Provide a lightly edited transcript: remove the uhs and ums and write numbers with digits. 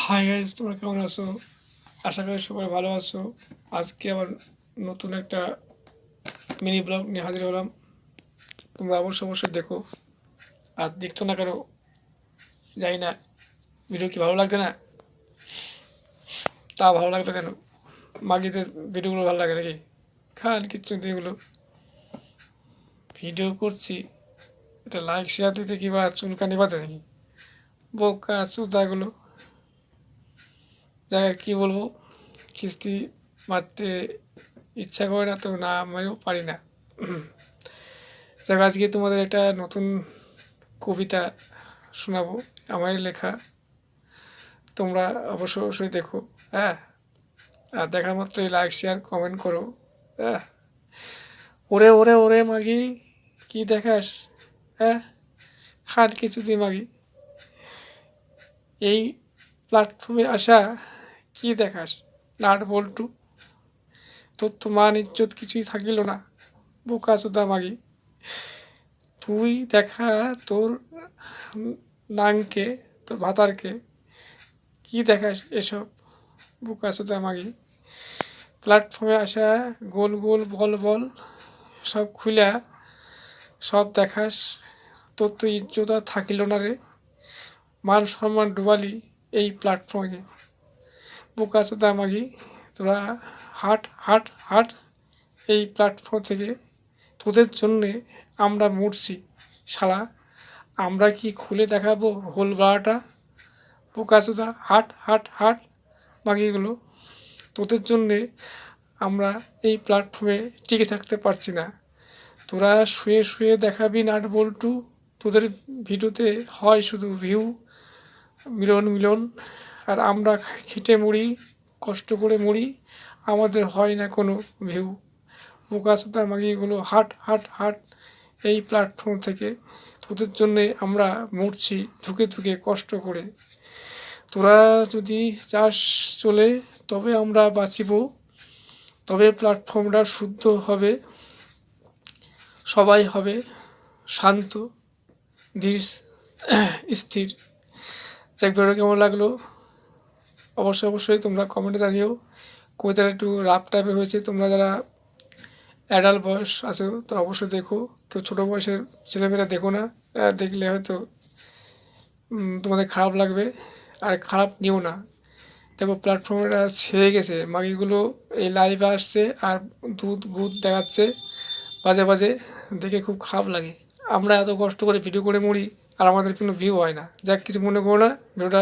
Hi guys, তোমরা কেমন আছো? আশা করি সবাই ভালো আছো। আজকে আবার নতুন একটা মিনি ব্লগ নিয়ে হাজির হলাম। তোমরা অবশ্যই দেখো, আর দেখতো না কেন জানি না। ভিডিও কি ভালো লাগছে না? তা ভালো লাগবে কেন? মাগিদের ভিডিওগুলো ভালো লাগে নাকি? খান কিচ্ছু এগুলো ভিডিও করছি, এটা লাইক শেয়ার দিতে কিংবা চুলকানি বাঁধে নাকি? বোকা চুদাগুলো। জায়গায় কী বলবো, কিস্তি মারতে ইচ্ছা করে না তো, না আমিও পারি না। যাক, আজকে তোমাদের একটা নতুন কবিতা শোনাবো, আমারই লেখা। তোমরা অবশ্যই দেখো, হ্যাঁ। আর দেখার মাত্রই লাইক শেয়ার কমেন্ট করো, হ্যাঁ। ওরে ওরে ওরে মাগি, কি দেখাস, হ্যাঁ। খাট কিছু দি মাগি, এই প্ল্যাটফর্মে আসা কি দেখাস, নাট বল্টু। তোর তো মান ইজ্জত কিছুই থাকিল না, বোকা চোদা মাগি। তুই দেখা তোর নাংকে, তোর ভাতারকে, কি দেখাস এসব, বোকা চোদা মাগি। প্ল্যাটফর্মে আসা গোল গোল বল বল সব খুলা সব দেখাস, তোর তো ইজ্জত আর থাকিল না রে, মান সম্মান ডুবালি এই প্ল্যাটফর্মে, বোকা চোদা মাগি। তোরা হাট হাট হাট এই প্ল্যাটফর্ম থেকে, তোদের জন্যে আমরা মরছি শালা। আমরা কি খুলে দেখাবো হোল গলাটা, বোকা চোদা। হাট হাট হাট বাকিগুলো, তোদের জন্যে আমরা এই প্ল্যাটফর্মে টিকে থাকতে পারছি না। তোরা শুয়ে শুয়ে দেখাবি নাট বল্টু, তোদের ভিডিওতে হয় শুধু ভিউ, মিলন। আর আমরা খেটে মরি, কষ্ট করে মরি, আমাদের হয় না কোনো ভিউ, বোকা চোদা মাগিগুলো। হাট হাট হাট এই প্ল্যাটফর্ম থেকে, তোদের জন্যে আমরা মরছি ধুকে ধুকে কষ্ট করে। তোরা যদি চাস চলে, তবে আমরা বাঁচিব, তবে প্ল্যাটফর্মটা শুদ্ধ হবে, সবাই হবে শান্ত ধীর স্থির। যাক, ভিডিও কেমন লাগলো অবশ্যই তোমরা কমেন্টে জানিও। কবিতাটা একটু রাফ টাইপের হয়েছে, তোমরা যারা অ্যাডাল্ট বয়স আছো তারা অবশ্যই দেখো, কেউ ছোটো বয়সের ছেলেমেয়েরা দেখো না, দেখলে হয়তো তোমাদের খারাপ লাগবে, আর খারাপ নিও না। দেখো, প্ল্যাটফর্মটা ছেড়ে গেছে, মাগিগুলো এই লাইভে আসছে আর দুধ ভূত দেখাচ্ছে বাজে বাজে, দেখে খুব খারাপ লাগে। আমরা এত কষ্ট করে ভিডিও করে মরি আর আমাদের কোনো ভিউ হয় না। যাক, কিছু মনে করো না, ভিডিওটা